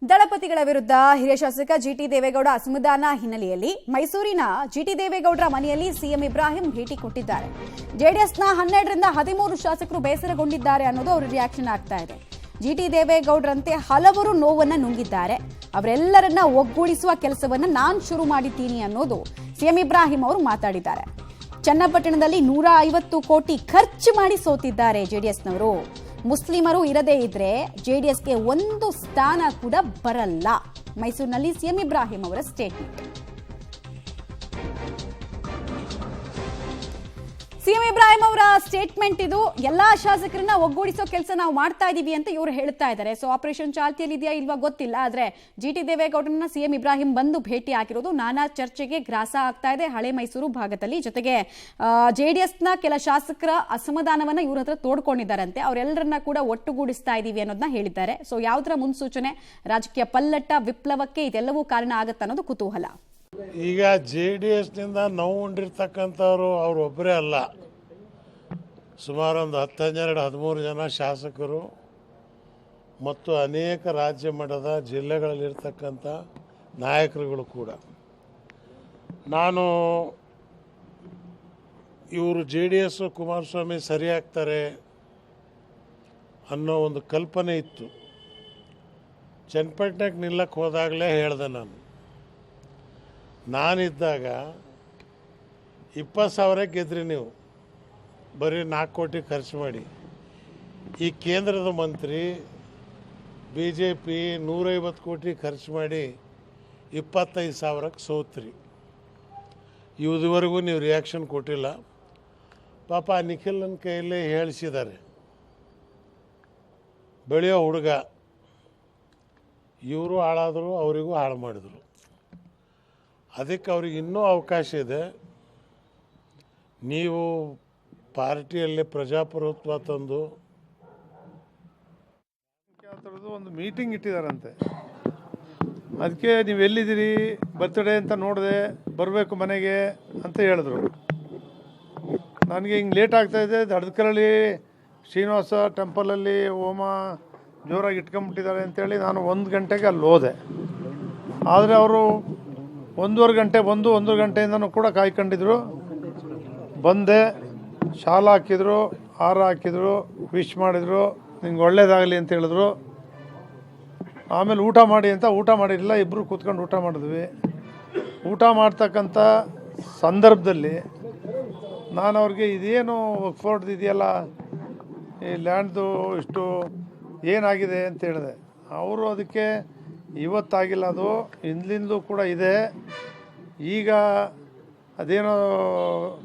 ದಳಪತಿಗಳ ವಿರುದ್ಧ ಹಿರಿಯ ಶಾಸಕ ಜಿಟಿ ದೇವೇಗೌಡ ಅಸಮಾಧಾನ ಹಿನ್ನೆಲೆಯಲ್ಲಿ ಮೈಸೂರಿನ ಜಿಟಿ ದೇವೇಗೌಡರ ಮನೆಯಲ್ಲಿ ಸಿಎಂ ಇಬ್ರಾಹಿಂ ಭೇಟಿ ಕೊಟ್ಟಿದ್ದಾರೆ. ಜೆಡಿಎಸ್ನ 12 ರಿಂದ 13 ಶಾಸಕರು ಬೇಸರಗೊಂಡಿದ್ದಾರೆ ಅನ್ನೋದು ಅವರ ರಿಯಾಕ್ಷನ್ ಆಗ್ತಾ ಇದೆ. ಜಿಟಿ ದೇವೇಗೌಡರಂತೆ ಹಲವರು ನೋವನ್ನ ನುಂಗಿದ್ದಾರೆ. ಅವರೆಲ್ಲರನ್ನ ಒಗ್ಗೂಡಿಸುವ ಕೆಲಸವನ್ನ ನಾನು ಶುರು ಮಾಡಿದ್ದೀನಿ ಅನ್ನೋದು ಸಿಎಂ ಇಬ್ರಾಹಿಂ ಅವರು ಮಾತಾಡಿದ್ದಾರೆ. ಚನ್ನಪಟ್ಟಣದಲ್ಲಿ 150 ಕೋಟಿ ಖರ್ಚು ಮಾಡಿ ಸೋತಿದ್ದಾರೆ ಜೆಡಿಎಸ್ನವರು. ಮುಸ್ಲಿಮರು ಇರದೇ ಇದ್ರೆ ಜೆಡಿಎಸ್ಗೆ ಒಂದು ಸ್ಥಾನ ಕೂಡ ಬರಲ್ಲ. ಮೈಸೂರಿನಲ್ಲಿ ಸಿಎಂ ಇಬ್ರಾಹಿಂ ಅವರ ಸ್ಟೇಟ್ಮೆಂಟ್. ಸಿಎಂ ಇಬ್ರಾಹಿಂ ಅವರ ಸ್ಟೇಟ್ಮೆಂಟ್ ಇದು. ಎಲ್ಲಾ ಶಾಸಕರನ್ನ ಒಗ್ಗೂಡಿಸೋ ಕೆಲಸ ನಾವು ಮಾಡ್ತಾ ಇದೀವಿ ಅಂತ ಇವರು ಹೇಳ್ತಾ ಇದ್ದಾರೆ. ಸೊ ಆಪರೇಷನ್ ಚಾಲ್ತಿಯಲ್ಲಿ ಇದೆಯಾ ಇಲ್ವಾ ಗೊತ್ತಿಲ್ಲ. ಆದ್ರೆ ಜಿಟಿ ದೇವೇಗೌಡರನ್ನ ಸಿಎಂ ಇಬ್ರಾಹಿಂ ಬಂದು ಭೇಟಿ ಆಗಿರೋದು ನಾನಾ ಚರ್ಚೆಗೆ ಗ್ರಾಸ ಆಗ್ತಾ ಇದೆ ಹಳೆ ಮೈಸೂರು ಭಾಗದಲ್ಲಿ. ಜೊತೆಗೆ ಜೆಡಿಎಸ್ನ ಕೆಲ ಶಾಸಕರ ಅಸಮಾಧಾನವನ್ನ ಇವ್ರ ಹತ್ರ ತೋಡ್ಕೊಂಡಿದ್ದಾರಂತೆ. ಅವರೆಲ್ಲರನ್ನ ಕೂಡ ಒಟ್ಟುಗೂಡಿಸ್ತಾ ಇದೀವಿ ಅನ್ನೋದನ್ನ ಹೇಳಿದ್ದಾರೆ. ಸೊ ಯಾವುದರ ಮುನ್ಸೂಚನೆ, ರಾಜಕೀಯ ಪಲ್ಲಟ್ಟ, ವಿಪ್ಲವಕ್ಕೆ ಇದೆಲ್ಲವೂ ಕಾರಣ ಆಗುತ್ತೆ ಅನ್ನೋದು ಕುತೂಹಲ. ಈಗ JDSನಿಂದ ನೋವು ಉಂಡಿರ್ತಕ್ಕಂಥವ್ರು ಅವರೊಬ್ಬರೇ ಅಲ್ಲ, ಸುಮಾರು ಒಂದು 10-13 ಜನ ಶಾಸಕರು ಮತ್ತು ಅನೇಕ ರಾಜ್ಯ ಮಟ್ಟದ ಜಿಲ್ಲೆಗಳಲ್ಲಿರ್ತಕ್ಕಂಥ ನಾಯಕರುಗಳು ಕೂಡ. ನಾನು ಇವರು JDS ಕುಮಾರಸ್ವಾಮಿ ಸರಿಯಾಗ್ತಾರೆ ಅನ್ನೋ ಒಂದು ಕಲ್ಪನೆ ಇತ್ತು. ಚನ್ನಪಟ್ಟಣಕ್ಕೆ ನಿಲ್ಲಕ್ಕೆ ಹೋದಾಗಲೇ ಹೇಳಿದೆ ನಾನಿದ್ದಾಗ 20,000 ಗೆದ್ರಿ ನೀವು, ಬರೀ 4 ಕೋಟಿ ಖರ್ಚು ಮಾಡಿ. ಈ ಕೇಂದ್ರದ ಮಂತ್ರಿ BJP 150 ಕೋಟಿ ಖರ್ಚು ಮಾಡಿ 25,000ಕ್ಕೆ ಸೋತ್ರಿ. ಇದುವರೆಗೂ ನೀವು ರಿಯಾಕ್ಷನ್ ಕೊಟ್ಟಿಲ್ಲ. ಪಾಪ ನಿಖಿಲನ ಕೈಯಲ್ಲೇ ಹೇಳಿಸಿದ್ದಾರೆ. ಬೆಳೆಯೋ ಹುಡುಗ, ಇವರು ಹಾಳಾದರು, ಅವರಿಗೂ ಹಾಳು ಮಾಡಿದರು. ಅದಕ್ಕೆ ಅವ್ರಿಗೆ ಇನ್ನೂ ಅವಕಾಶ ಇದೆ. ನೀವು ಪಾರ್ಟಿಯಲ್ಲಿ ಪ್ರಜಾಪ್ರಭುತ್ವ ತಂದು ಒಂದು ಮೀಟಿಂಗ್ ಇಟ್ಟಿದ್ದಾರಂತೆ. ಅದಕ್ಕೆ ನೀವು ಎಲ್ಲಿದ್ದೀರಿ, ಬರ್ತ್ಡೇ ಅಂತ ನೋಡಿದೆ, ಬರಬೇಕು ಮನೆಗೆ ಅಂತ ಹೇಳಿದ್ರು. ನನಗೆ ಹಿಂಗೆ ಲೇಟ್ ಆಗ್ತಾಯಿದೆ, ದಡ್ಕರಲ್ಲಿ ಶ್ರೀನಿವಾಸ ಟೆಂಪಲಲ್ಲಿ ಹೋಮ ಜೋರಾಗಿ ಇಟ್ಕೊಂಬಿಟ್ಟಿದ್ದಾರೆ ಅಂತೇಳಿ ನಾನು 1 ಗಂಟೆಗೆ ಅಲ್ಲಿ ಹೋದೆ. ಆದರೆ ಅವರು 1.5 ಗಂಟೆ ಬಂದು 1 ಗಂಟೆಯಿಂದನೂ ಕೂಡ ಕಾಯ್ಕೊಂಡಿದ್ರು. ಬಂದೆ, ಶಾಲ ಹಾಕಿದ್ರು, ಹಾರ ಹಾಕಿದ್ರು, ವಿಶ್ ಮಾಡಿದರು, ನಿಂಗೆ ಒಳ್ಳೇದಾಗಲಿ ಅಂತ ಹೇಳಿದ್ರು. ಆಮೇಲೆ ಊಟ ಮಾಡಿ ಅಂತ ಊಟ ಮಾಡಿರಲಿಲ್ಲ, ಇಬ್ಬರು ಕೂತ್ಕೊಂಡು ಊಟ ಮಾಡಿದ್ವಿ. ಊಟ ಮಾಡ್ತಕ್ಕಂಥ ಸಂದರ್ಭದಲ್ಲಿ ನಾನು ಅವ್ರಿಗೆ ಇದೇನು ಫೋರ್ಡ್ ಇದೆಯಲ್ಲ, ಈ ಲ್ಯಾಂಡ್ದು ಇಷ್ಟು ಏನಾಗಿದೆ ಅಂತ ಹೇಳಿದೆ. ಅವರು ಅದಕ್ಕೆ ಇವತ್ತಾಗಿಲ್ಲ, ಅದು ಹಿಂದಿಂದಲೂ ಕೂಡ ಇದೆ. ಈಗ ಅದೇನೋ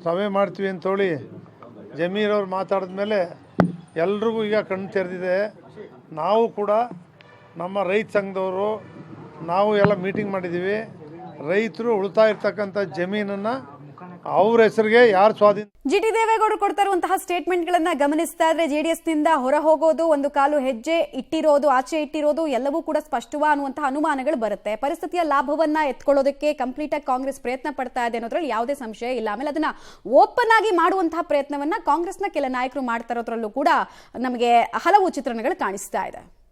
ಸಭೆ ಮಾಡ್ತೀವಿ ಅಂತೇಳಿ ಜಮೀರವ್ರು ಮಾತಾಡಿದ್ಮೇಲೆ ಎಲ್ರಿಗೂ ಈಗ ಕಣ್ಣು ತೆರೆದಿದೆ. ನಾವು ಕೂಡ ನಮ್ಮ ರೈತ ಸಂಘದವರು ನಾವು ಎಲ್ಲ ಮೀಟಿಂಗ್ ಮಾಡಿದ್ದೀವಿ. ರೈತರು ಉಳಿತಾ ಇರ್ತಕ್ಕಂಥ ಜಮೀನನ್ನು ಅವ್ರ ಹೆಸರಿಗೆ ಯಾರು ಸ್ವಾಧೀನ. ಜಿಟಿ ದೇವೇಗೌಡರು ಕೊಡ್ತಾ ಇರುವಂತಹ ಸ್ಟೇಟ್ಮೆಂಟ್ ಗಳನ್ನ ಗಮನಿಸ್ತಾ ಇದ್ರೆ ಜೆಡಿಎಸ್ನಿಂದ ಹೊರ ಹೋಗೋದು, ಒಂದು ಕಾಲು ಹೆಜ್ಜೆ ಇಟ್ಟಿರೋದು, ಆಚೆ ಇಟ್ಟಿರೋದು ಎಲ್ಲವೂ ಕೂಡ ಸ್ಪಷ್ಟವಾ ಅನ್ನುವಂತಹ ಅನುಮಾನಗಳು ಬರುತ್ತೆ. ಪರಿಸ್ಥಿತಿಯ ಲಾಭವನ್ನ ಎತ್ಕೊಳ್ಳೋದಕ್ಕೆ ಕಂಪ್ಲೀಟ್ ಆಗಿ ಕಾಂಗ್ರೆಸ್ ಪ್ರಯತ್ನ ಪಡ್ತಾ ಇದೆ ಅನ್ನೋದ್ರಲ್ಲಿ ಯಾವುದೇ ಸಂಶಯ ಇಲ್ಲ. ಆಮೇಲೆ ಅದನ್ನ ಓಪನ್ ಆಗಿ ಮಾಡುವಂತಹ ಪ್ರಯತ್ನವನ್ನ ಕಾಂಗ್ರೆಸ್ನ ಕೆಲ ನಾಯಕರು ಮಾಡ್ತಾ ಇರೋದ್ರಲ್ಲೂ ಕೂಡ ನಮಗೆ ಹಲವು ಚಿತ್ರಣಗಳು ಕಾಣಿಸ್ತಾ ಇದೆ.